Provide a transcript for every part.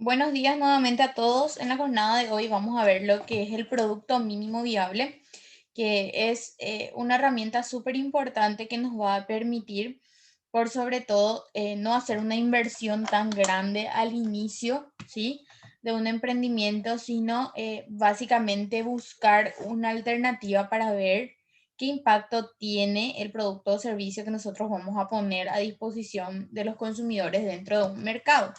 Buenos días nuevamente a todos. En la jornada de hoy vamos a ver lo que es el producto mínimo viable, que es una herramienta súper importante que nos va a permitir, por sobre todo, no hacer una inversión tan grande al inicio, ¿sí? De un emprendimiento, sino básicamente buscar una alternativa para ver qué impacto tiene el producto o servicio que nosotros vamos a poner a disposición de los consumidores dentro de un mercado.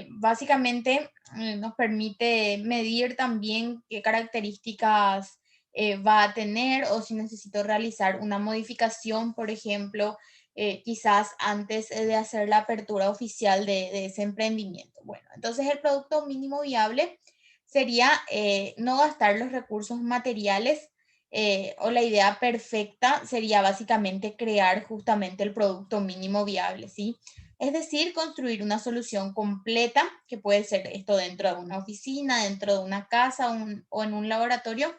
Básicamente nos permite medir también qué características va a tener o si necesito realizar una modificación, por ejemplo, quizás antes de hacer la apertura oficial de ese emprendimiento. Bueno, entonces el producto mínimo viable sería no gastar los recursos materiales, o la idea perfecta sería básicamente crear justamente el producto mínimo viable, ¿sí? Es decir, construir una solución completa, que puede ser esto dentro de una oficina, dentro de una casa o en un laboratorio,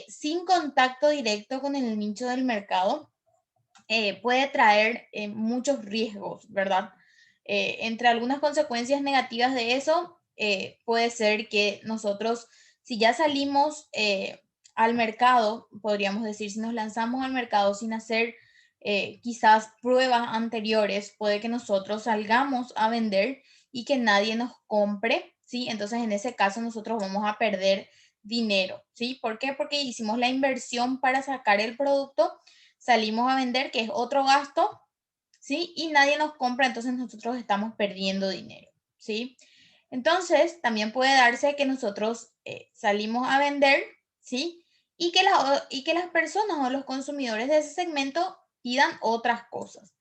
sin contacto directo con el nicho del mercado. Puede traer muchos riesgos, ¿verdad? Entre algunas consecuencias negativas de eso, puede ser que nosotros, si ya salimos al mercado, podríamos decir, si nos lanzamos al mercado sin hacer quizás pruebas anteriores, puede que nosotros salgamos a vender y que nadie nos compre, ¿sí? Entonces, en ese caso, nosotros vamos a perder dinero, ¿sí? ¿Por qué? Porque hicimos la inversión para sacar el producto, salimos a vender, que es otro gasto, ¿sí? Y nadie nos compra, entonces nosotros estamos perdiendo dinero, ¿sí? Entonces, también puede darse que nosotros salimos a vender, ¿sí? Y que las personas o los consumidores de ese segmento pidan otras cosas.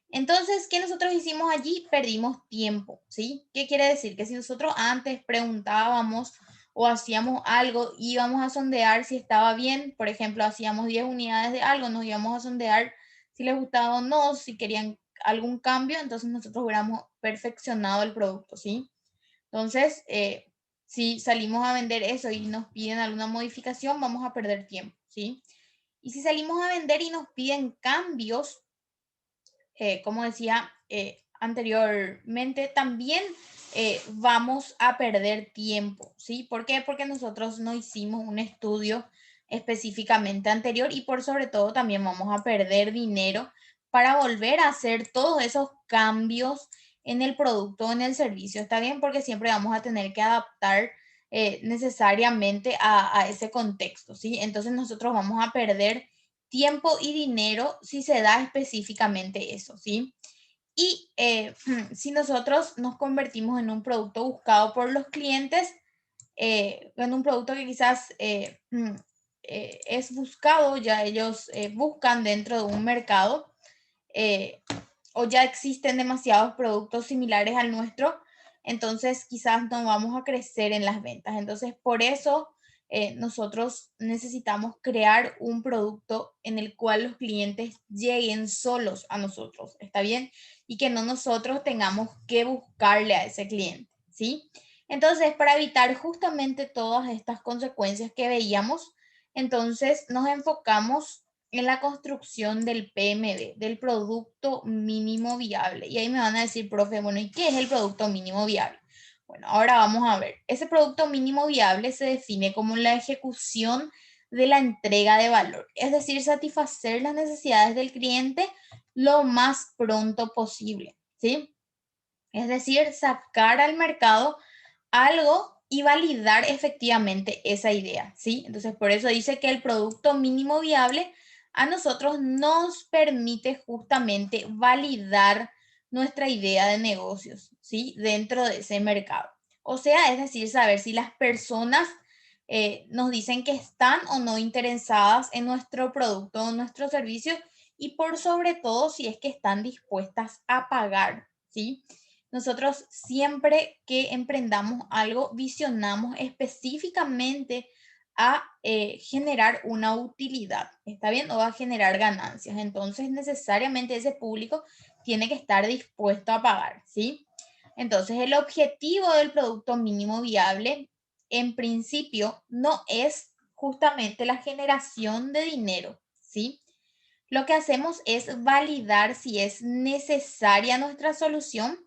Entonces, ¿qué nosotros hicimos allí? Perdimos tiempo, ¿sí? ¿Qué quiere decir? Que si nosotros antes preguntábamos o hacíamos algo, íbamos a sondear si estaba bien, por ejemplo, hacíamos 10 unidades de algo, nos íbamos a sondear si les gustaba o no, si querían algún cambio, entonces nosotros hubiéramos perfeccionado el producto, ¿sí? Entonces, si salimos a vender eso y nos piden alguna modificación, vamos a perder tiempo, ¿sí? Y si salimos a vender y nos piden cambios, como decía anteriormente, también vamos a perder tiempo, ¿sí? ¿Por qué? Porque nosotros no hicimos un estudio específicamente anterior y por sobre todo también vamos a perder dinero para volver a hacer todos esos cambios en el producto o en el servicio. ¿Está bien? Porque siempre vamos a tener que adaptar necesariamente a ese contexto, ¿sí? Entonces nosotros vamos a perder tiempo y dinero si se da específicamente eso, ¿sí? Y si nosotros nos convertimos en un producto buscado por los clientes, en un producto que quizás es buscado, ya ellos buscan dentro de un mercado, eh, o ya existen demasiados productos similares al nuestro, entonces quizás no vamos a crecer en las ventas. Entonces, por eso nosotros necesitamos crear un producto en el cual los clientes lleguen solos a nosotros, ¿está bien? Y que no nosotros tengamos que buscarle a ese cliente, ¿sí? Entonces, para evitar justamente todas estas consecuencias que veíamos, entonces nos enfocamos en la construcción del PMV, del producto mínimo viable. Y ahí me van a decir, profe, bueno, ¿y qué es el producto mínimo viable? Bueno, ahora vamos a ver. Ese producto mínimo viable se define como la ejecución de la entrega de valor, es decir, satisfacer las necesidades del cliente lo más pronto posible, ¿sí? Es decir, sacar al mercado algo y validar efectivamente esa idea, ¿sí? Entonces, por eso dice que el producto mínimo viable a nosotros nos permite justamente validar nuestra idea de negocios, ¿sí? Dentro de ese mercado. O sea, es decir, saber si las personas nos dicen que están o no interesadas en nuestro producto o nuestro servicio y por sobre todo si es que están dispuestas a pagar, ¿sí? Nosotros siempre que emprendamos algo, visionamos específicamente a generar una utilidad, ¿está bien? O a generar ganancias. Entonces, necesariamente ese público tiene que estar dispuesto a pagar, ¿sí? Entonces, el objetivo del producto mínimo viable, en principio, no es justamente la generación de dinero, ¿sí? Lo que hacemos es validar si es necesaria nuestra solución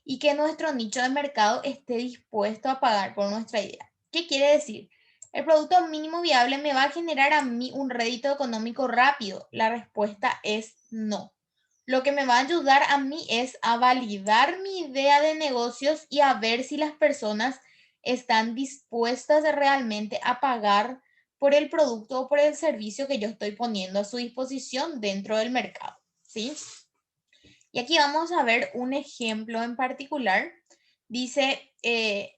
y que nuestro nicho de mercado esté dispuesto a pagar por nuestra idea. ¿Qué quiere decir? ¿El producto mínimo viable me va a generar a mí un rédito económico rápido? La respuesta es no. Lo que me va a ayudar a mí es a validar mi idea de negocios y a ver si las personas están dispuestas realmente a pagar por el producto o por el servicio que yo estoy poniendo a su disposición dentro del mercado, ¿sí? Y aquí vamos a ver un ejemplo en particular. Dice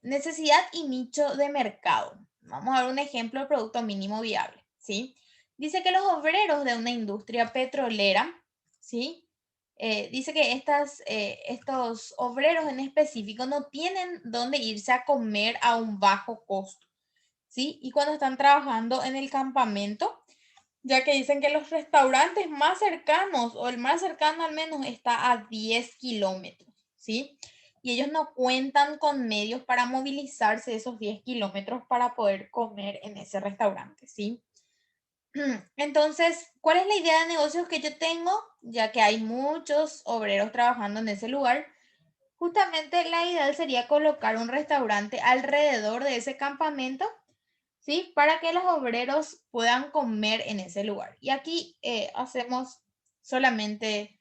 necesidad y nicho de mercado. Vamos a ver un ejemplo de producto mínimo viable, ¿sí? Dice que los obreros de una industria petrolera, ¿sí? Dice que estos obreros en específico no tienen dónde irse a comer a un bajo costo, ¿sí? Y cuando están trabajando en el campamento, ya que dicen que los restaurantes más cercanos, o el más cercano al menos, está a 10 kilómetros, ¿sí? Y ellos no cuentan con medios para movilizarse esos 10 kilómetros para poder comer en ese restaurante, ¿sí? Entonces, ¿cuál es la idea de negocios que yo tengo? Ya que hay muchos obreros trabajando en ese lugar, justamente la idea sería colocar un restaurante alrededor de ese campamento, ¿sí? Para que los obreros puedan comer en ese lugar. Y aquí hacemos solamente,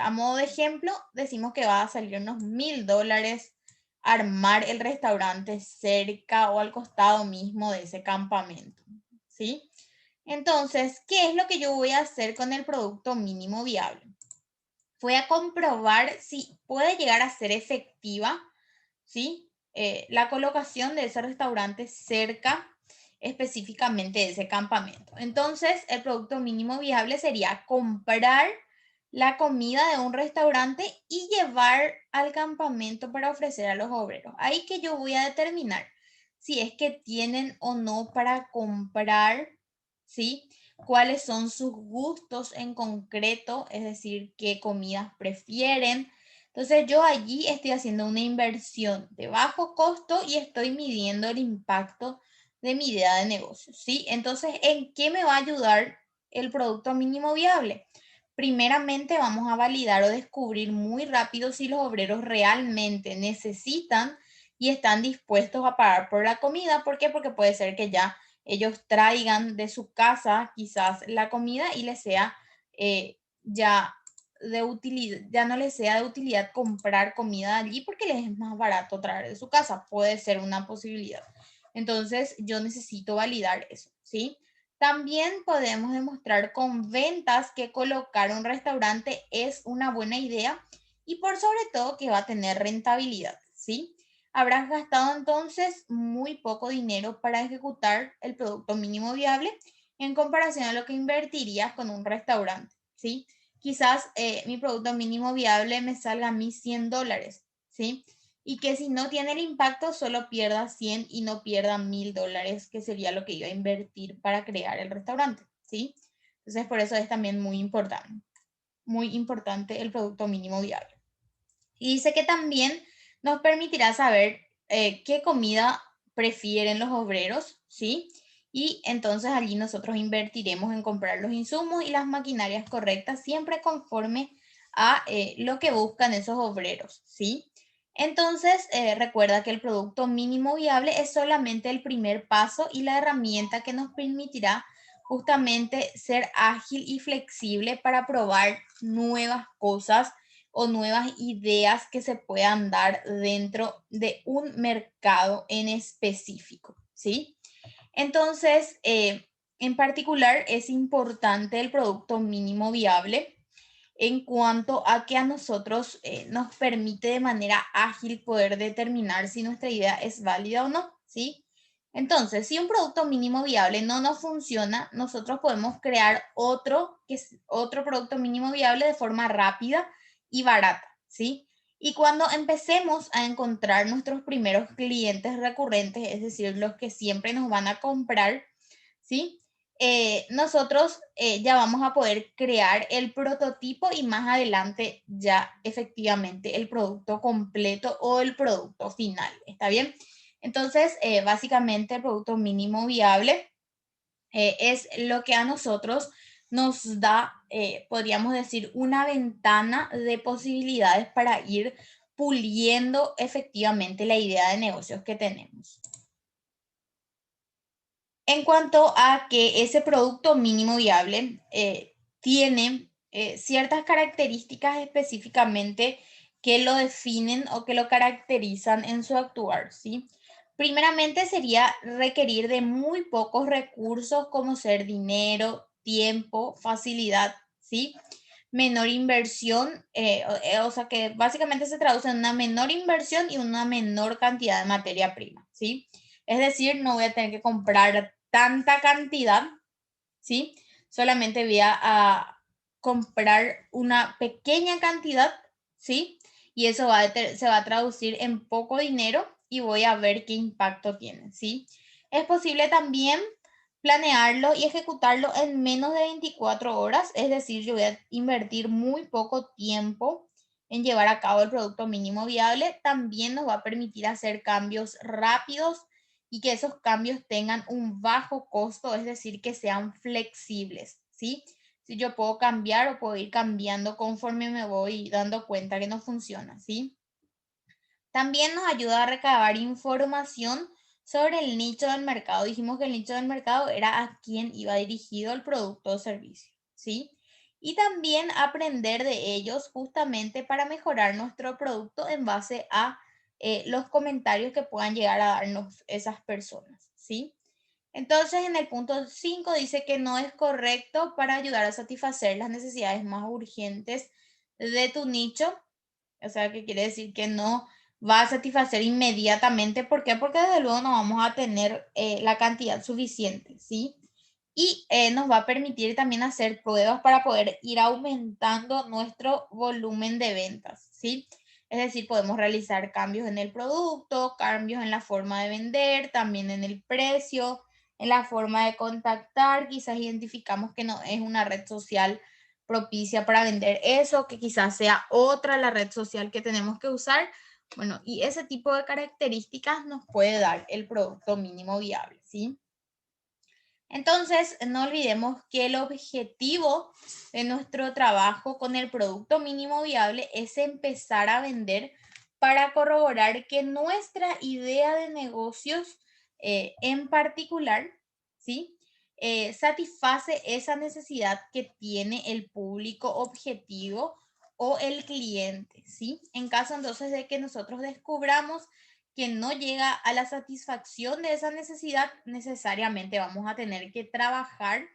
a modo de ejemplo, decimos que va a salir unos $1000 armar el restaurante cerca o al costado mismo de ese campamento, ¿sí? Entonces, ¿qué es lo que yo voy a hacer con el producto mínimo viable? Voy a comprobar si puede llegar a ser efectiva, ¿sí? La colocación de ese restaurante cerca específicamente de ese campamento. Entonces, el producto mínimo viable sería comprar la comida de un restaurante y llevar al campamento para ofrecer a los obreros. Ahí que yo voy a determinar si es que tienen o no para comprar, ¿sí? Cuáles son sus gustos en concreto, es decir, qué comidas prefieren. Entonces yo allí estoy haciendo una inversión de bajo costo y estoy midiendo el impacto de mi idea de negocio, ¿sí? Entonces, ¿en qué me va a ayudar el producto mínimo viable? Primeramente vamos a validar o descubrir muy rápido si los obreros realmente necesitan y están dispuestos a pagar por la comida. ¿Por qué? Porque puede ser que ya ellos traigan de su casa quizás la comida y les sea ya de utilidad, ya no les sea de utilidad comprar comida allí porque les es más barato traer de su casa. Puede ser una posibilidad. Entonces, yo necesito validar eso, ¿sí? También podemos demostrar con ventas que colocar un restaurante es una buena idea y por sobre todo que va a tener rentabilidad, ¿sí? Habrás gastado entonces muy poco dinero para ejecutar el producto mínimo viable en comparación a lo que invertirías con un restaurante, ¿sí? Quizás mi producto mínimo viable me salga a mí $100, ¿sí? Y que si no tiene el impacto, solo pierda 100 y no pierda $1000, que sería lo que iba a invertir para crear el restaurante, ¿sí? Entonces, por eso es también muy importante el producto mínimo viable. Y dice que también nos permitirá saber qué comida prefieren los obreros, ¿sí? Y entonces allí nosotros invertiremos en comprar los insumos y las maquinarias correctas, siempre conforme a lo que buscan esos obreros, ¿sí? Entonces, recuerda que el producto mínimo viable es solamente el primer paso y la herramienta que nos permitirá justamente ser ágil y flexible para probar nuevas cosas o nuevas ideas que se puedan dar dentro de un mercado en específico, ¿sí? Entonces, en particular, es importante el producto mínimo viable en cuanto a que a nosotros nos permite de manera ágil poder determinar si nuestra idea es válida o no, ¿sí? Entonces, si un producto mínimo viable no nos funciona, nosotros podemos crear otro producto mínimo viable de forma rápida y barata, ¿sí? Y cuando empecemos a encontrar nuestros primeros clientes recurrentes, es decir, los que siempre nos van a comprar, ¿sí? Nosotros ya vamos a poder crear el prototipo y más adelante ya efectivamente el producto completo o el producto final. ¿Está bien? Entonces, básicamente el producto mínimo viable es lo que a nosotros nos da, podríamos decir, una ventana de posibilidades para ir puliendo efectivamente la idea de negocios que tenemos. En cuanto a que ese producto mínimo viable tiene ciertas características específicamente que lo definen o que lo caracterizan en su actuar, ¿sí? Primeramente sería requerir de muy pocos recursos como ser dinero, tiempo, facilidad, ¿sí? Menor inversión, o sea que básicamente se traduce en una menor inversión y una menor cantidad de materia prima, ¿sí? Es decir, no voy a tener que comprar tanta cantidad, ¿sí? Solamente voy a comprar una pequeña cantidad, ¿sí? Y eso se va a traducir en poco dinero y voy a ver qué impacto tiene, ¿sí? Es posible también planearlo y ejecutarlo en menos de 24 horas, es decir, yo voy a invertir muy poco tiempo en llevar a cabo el producto mínimo viable. También nos va a permitir hacer cambios rápidos y que esos cambios tengan un bajo costo, es decir, que sean flexibles, ¿sí? Si yo puedo cambiar o puedo ir cambiando conforme me voy dando cuenta que no funciona, ¿sí? También nos ayuda a recabar información sobre el nicho del mercado. Dijimos que el nicho del mercado era a quién iba dirigido el producto o servicio, ¿sí? Y también aprender de ellos justamente para mejorar nuestro producto en base a los comentarios que puedan llegar a darnos esas personas, ¿sí? Entonces, en el punto 5 dice que no es correcto para ayudar a satisfacer las necesidades más urgentes de tu nicho. O sea, que quiere decir que no va a satisfacer inmediatamente. ¿Por qué? Porque desde luego no vamos a tener la cantidad suficiente, ¿sí? Y nos va a permitir también hacer pruebas para poder ir aumentando nuestro volumen de ventas, ¿sí? Es decir, podemos realizar cambios en el producto, cambios en la forma de vender, también en el precio, en la forma de contactar. Quizás identificamos que no es una red social propicia para vender eso, que quizás sea otra la red social que tenemos que usar. Bueno, y ese tipo de características nos puede dar el producto mínimo viable, ¿sí? Entonces, no olvidemos que el objetivo de nuestro trabajo con el producto mínimo viable es empezar a vender para corroborar que nuestra idea de negocios en particular, ¿sí? Satisface esa necesidad que tiene el público objetivo o el cliente, ¿sí? En caso entonces de que nosotros descubramos que no llega a la satisfacción de esa necesidad, necesariamente vamos a tener que trabajar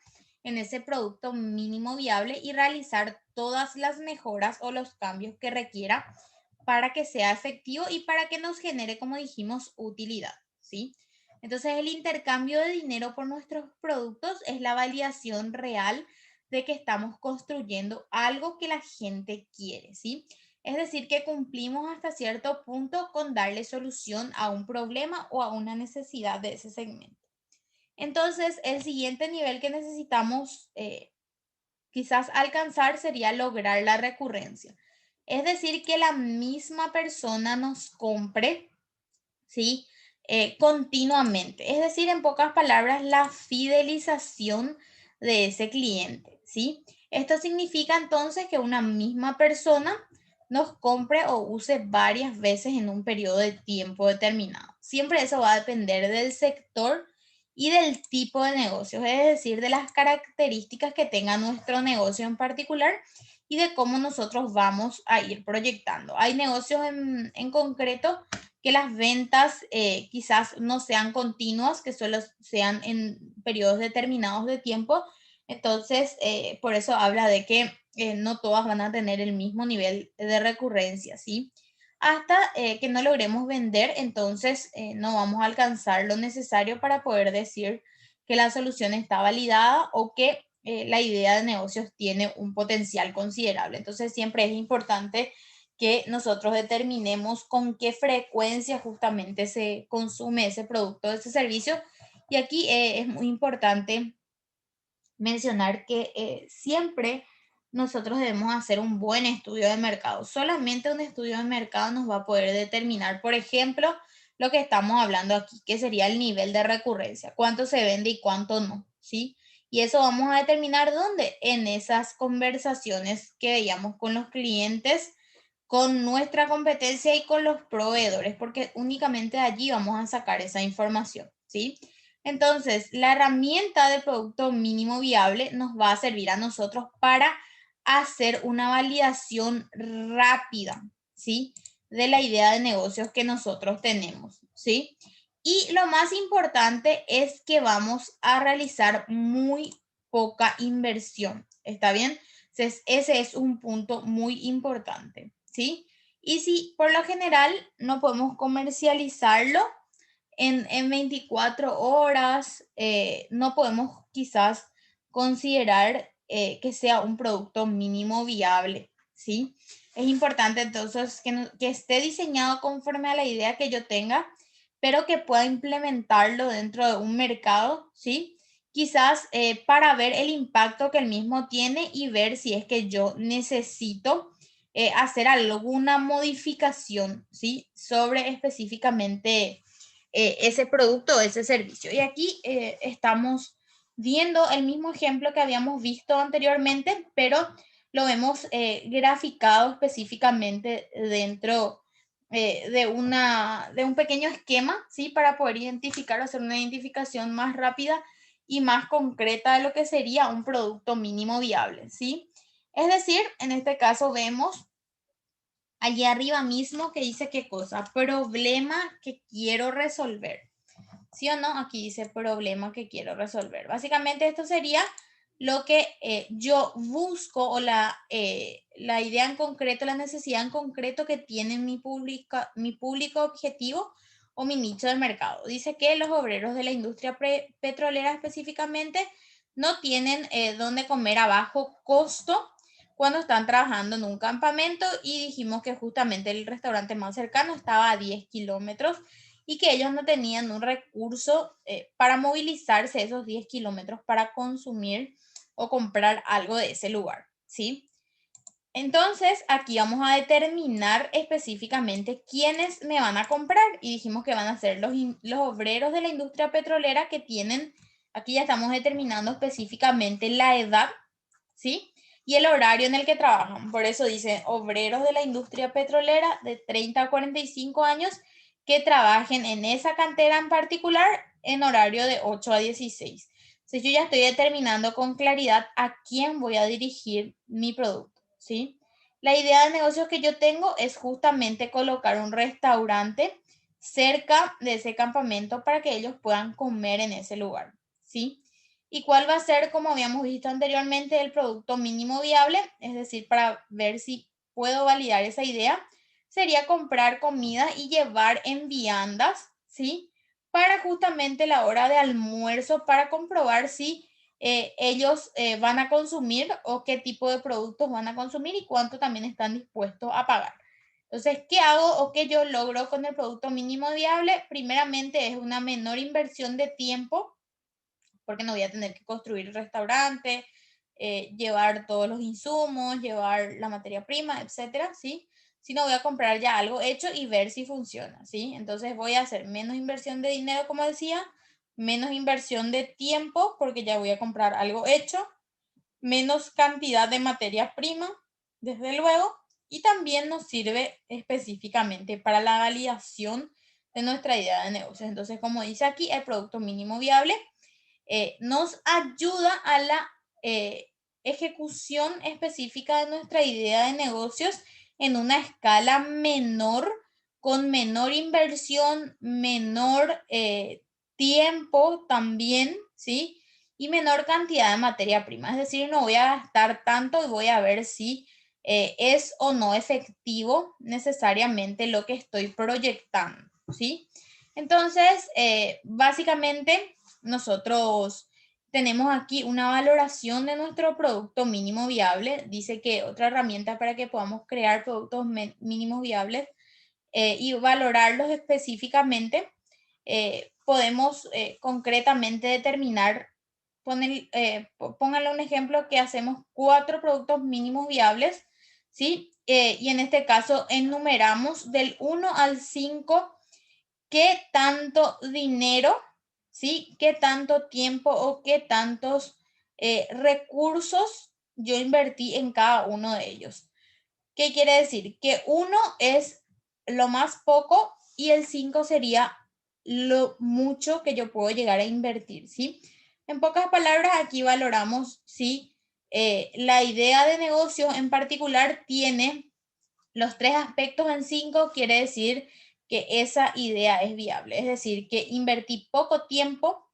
en ese producto mínimo viable y realizar todas las mejoras o los cambios que requiera para que sea efectivo y para que nos genere, como dijimos, utilidad, ¿sí? Entonces, el intercambio de dinero por nuestros productos es la validación real de que estamos construyendo algo que la gente quiere, ¿sí? Es decir, que cumplimos hasta cierto punto con darle solución a un problema o a una necesidad de ese segmento. Entonces, el siguiente nivel que necesitamos quizás alcanzar sería lograr la recurrencia. Es decir, que la misma persona nos compre, ¿sí? Continuamente. Es decir, en pocas palabras, la fidelización de ese cliente, ¿sí? Esto significa entonces que una misma persona nos compre o use varias veces en un periodo de tiempo determinado. Siempre eso va a depender del sector y del tipo de negocios, es decir, de las características que tenga nuestro negocio en particular y de cómo nosotros vamos a ir proyectando. Hay negocios en concreto que las ventas quizás no sean continuas, que solo sean en periodos determinados de tiempo. Entonces, por eso habla de que no todas van a tener el mismo nivel de recurrencia, ¿sí? Hasta que no logremos vender, entonces no vamos a alcanzar lo necesario para poder decir que la solución está validada o que la idea de negocios tiene un potencial considerable. Entonces, siempre es importante que nosotros determinemos con qué frecuencia justamente se consume ese producto, ese servicio. Y aquí es muy importante mencionar que siempre nosotros debemos hacer un buen estudio de mercado. Solamente un estudio de mercado nos va a poder determinar, por ejemplo, lo que estamos hablando aquí, que sería el nivel de recurrencia, cuánto se vende y cuánto no, ¿sí? Y eso vamos a determinar dónde, en esas conversaciones que veíamos con los clientes con nuestra competencia y con los proveedores, porque únicamente de allí vamos a sacar esa información, ¿sí? Entonces, la herramienta de producto mínimo viable nos va a servir a nosotros para hacer una validación rápida, ¿sí? De la idea de negocios que nosotros tenemos, ¿sí? Y lo más importante es que vamos a realizar muy poca inversión, ¿está bien? Entonces, ese es un punto muy importante, ¿sí? Y si por lo general no podemos comercializarlo en 24 horas, no podemos quizás considerar que sea un producto mínimo viable, ¿sí? Es importante entonces que esté diseñado conforme a la idea que yo tenga, pero que pueda implementarlo dentro de un mercado, ¿sí? Quizás para ver el impacto que el mismo tiene y ver si es que yo necesito hacer alguna modificación, ¿sí? Sobre específicamente ese producto o ese servicio. Y aquí estamos viendo el mismo ejemplo que habíamos visto anteriormente, pero lo vemos graficado específicamente dentro de un pequeño esquema, ¿sí? Para poder identificar o hacer una identificación más rápida y más concreta de lo que sería un producto mínimo viable, ¿sí? Es decir, en este caso vemos allí arriba mismo que dice qué cosa, problema que quiero resolver. ¿Sí o no? Aquí dice problema que quiero resolver. Básicamente esto sería lo que yo busco o la idea en concreto, la necesidad en concreto que tiene mi público objetivo o mi nicho de mercado. Dice que los obreros de la industria petrolera específicamente no tienen dónde comer a bajo costo cuando están trabajando en un campamento y dijimos que justamente el restaurante más cercano estaba a 10 kilómetros y que ellos no tenían un recurso para movilizarse esos 10 kilómetros para consumir o comprar algo de ese lugar, ¿sí? Entonces, aquí vamos a determinar específicamente quiénes me van a comprar y dijimos que van a ser los obreros de la industria petrolera que tienen, aquí ya estamos determinando específicamente la edad, ¿sí? Y el horario en el que trabajan. Por eso dice obreros de la industria petrolera de 30 a 45 años que trabajen en esa cantera en particular en horario de 8 a 16. Entonces yo ya estoy determinando con claridad a quién voy a dirigir mi producto, ¿sí? La idea de negocios que yo tengo es justamente colocar un restaurante cerca de ese campamento para que ellos puedan comer en ese lugar, ¿sí? ¿Y cuál va a ser, como habíamos visto anteriormente, el producto mínimo viable? Es decir, para ver si puedo validar esa idea, sería comprar comida y llevar en viandas, ¿sí? Para justamente la hora de almuerzo, para comprobar si ellos van a consumir o qué tipo de productos van a consumir y cuánto también están dispuestos a pagar. Entonces, ¿qué hago o qué yo logro con el producto mínimo viable? Primeramente es una menor inversión de tiempo porque no voy a tener que construir el restaurante, llevar todos los insumos, llevar la materia prima, etcétera, ¿sí? Sino voy a comprar ya algo hecho y ver si funciona, ¿sí? Entonces voy a hacer menos inversión de dinero, como decía, menos inversión de tiempo, porque ya voy a comprar algo hecho, menos cantidad de materia prima, desde luego, y también nos sirve específicamente para la validación de nuestra idea de negocio. Entonces, como dice aquí, el producto mínimo viable nos ayuda a la ejecución específica de nuestra idea de negocios en una escala menor, con menor inversión, menor tiempo también, ¿sí? Y menor cantidad de materia prima. Es decir, no voy a gastar tanto y voy a ver si es o no efectivo necesariamente lo que estoy proyectando, ¿sí? Entonces, básicamente nosotros tenemos aquí una valoración de nuestro producto mínimo viable. Dice que otra herramienta para que podamos crear productos mínimos viables y valorarlos específicamente, podemos concretamente determinar, pónganle un ejemplo que hacemos 4 productos mínimos viables, ¿sí? Y en este caso enumeramos del 1 al 5 qué tanto dinero, ¿sí? Qué tanto tiempo o qué tantos recursos yo invertí en cada uno de ellos. ¿Qué quiere decir? Que 1 es lo más poco y el 5 sería lo mucho que yo puedo llegar a invertir, ¿sí? En pocas palabras, aquí valoramos si la idea de negocio en particular tiene los 3 aspectos en 5, quiere decir que esa idea es viable. Es decir, que invertí poco tiempo,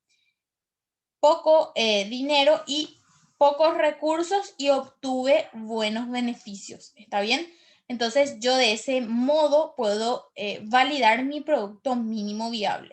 poco dinero y pocos recursos y obtuve buenos beneficios. ¿Está bien? Entonces yo de ese modo puedo validar mi producto mínimo viable.